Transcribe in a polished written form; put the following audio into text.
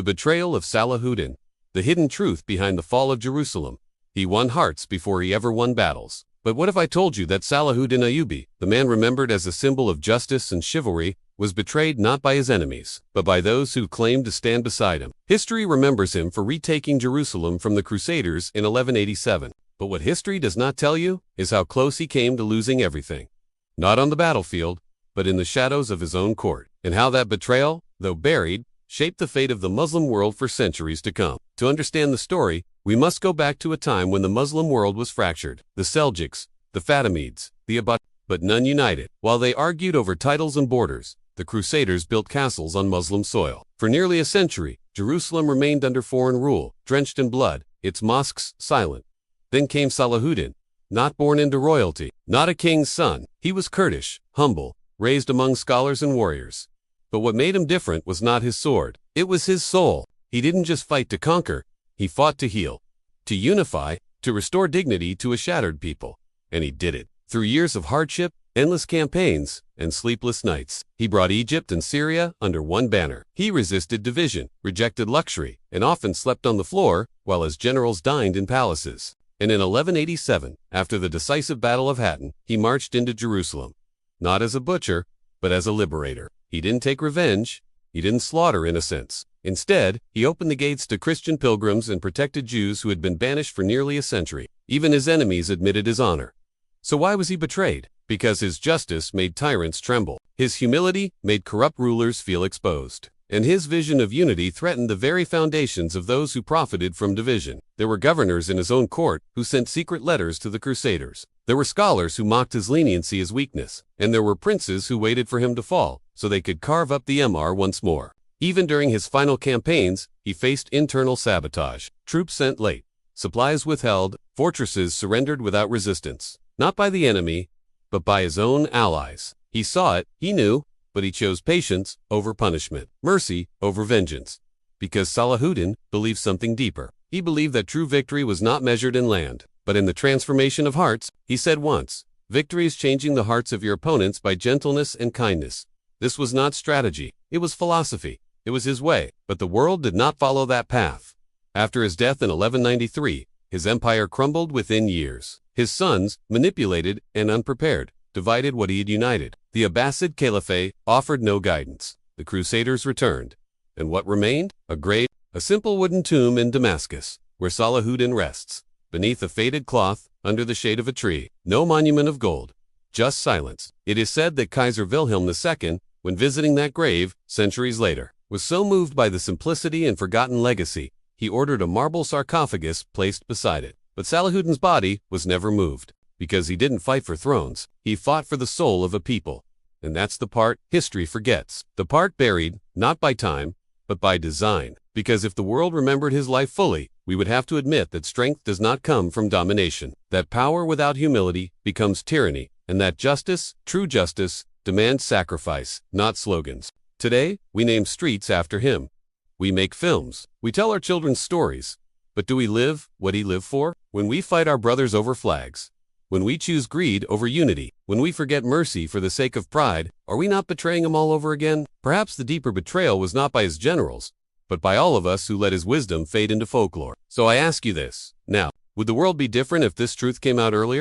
The Betrayal of Salahuddin, the hidden truth behind the fall of Jerusalem. He won hearts before he ever won battles. But what if I told you that Salahuddin Ayyubi, the man remembered as a symbol of justice and chivalry, was betrayed not by his enemies, but by those who claimed to stand beside him? History remembers him for retaking Jerusalem from the Crusaders in 1187. But what history does not tell you is how close he came to losing everything. Not on the battlefield, but in the shadows of his own court. And how that betrayal, though buried, shaped the fate of the Muslim world for centuries to come. To understand the story, we must go back to a time when the Muslim world was fractured. The Seljuks, the Fatimids, the Ayyubid, but none united. While they argued over titles and borders, the Crusaders built castles on Muslim soil. For nearly a century, Jerusalem remained under foreign rule, drenched in blood, its mosques silent. Then came Salahuddin, not born into royalty, not a king's son. He was Kurdish, humble, raised among scholars and warriors. But what made him different was not his sword. It was his soul. He didn't just fight to conquer, he fought to heal, to unify, to restore dignity to a shattered people. And he did it. Through years of hardship, endless campaigns, and sleepless nights, he brought Egypt and Syria under one banner. He resisted division, rejected luxury, and often slept on the floor while his generals dined in palaces. And in 1187, after the decisive Battle of Hattin, he marched into Jerusalem, not as a butcher, but as a liberator. He didn't take revenge, he didn't slaughter innocents. Instead, he opened the gates to Christian pilgrims and protected Jews who had been banished for nearly a century. Even his enemies admitted his honor. So why was he betrayed? Because his justice made tyrants tremble. His humility made corrupt rulers feel exposed. And his vision of unity threatened the very foundations of those who profited from division. There were governors in his own court who sent secret letters to the Crusaders. There were scholars who mocked his leniency as weakness. And there were princes who waited for him to fall, so they could carve up the Emir once more. Even during his final campaigns, he faced internal sabotage. Troops sent late, supplies withheld, fortresses surrendered without resistance. Not by the enemy, but by his own allies. He saw it, he knew, but he chose patience over punishment, mercy over vengeance. Because Salahuddin believed something deeper. He believed that true victory was not measured in land, but in the transformation of hearts. He said once, "Victory is changing the hearts of your opponents by gentleness and kindness." This was not strategy, it was philosophy. It was his way, but the world did not follow that path. After his death in 1193, his empire crumbled within years. His sons, manipulated and unprepared, divided what he had united. The Abbasid Caliphate offered no guidance. The Crusaders returned. And what remained? A simple wooden tomb in Damascus, where Salahuddin rests, beneath a faded cloth, under the shade of a tree. No monument of gold, just silence. It is said that Kaiser Wilhelm II, when visiting that grave, centuries later, was so moved by the simplicity and forgotten legacy, he ordered a marble sarcophagus placed beside it. But Salahuddin's body was never moved, because he didn't fight for thrones, he fought for the soul of a people. And that's the part history forgets. The part buried, not by time, but by design. Because if the world remembered his life fully, we would have to admit that strength does not come from domination, that power without humility becomes tyranny, and that justice, true justice, demands sacrifice, not slogans. Today, we name streets after him. We make films. We tell our children stories. But do we live what he lived for? When we fight our brothers over flags, when we choose greed over unity, when we forget mercy for the sake of pride, are we not betraying him all over again? Perhaps the deeper betrayal was not by his generals, but by all of us who let his wisdom fade into folklore. So I ask you this. Now, would the world be different if this truth came out earlier?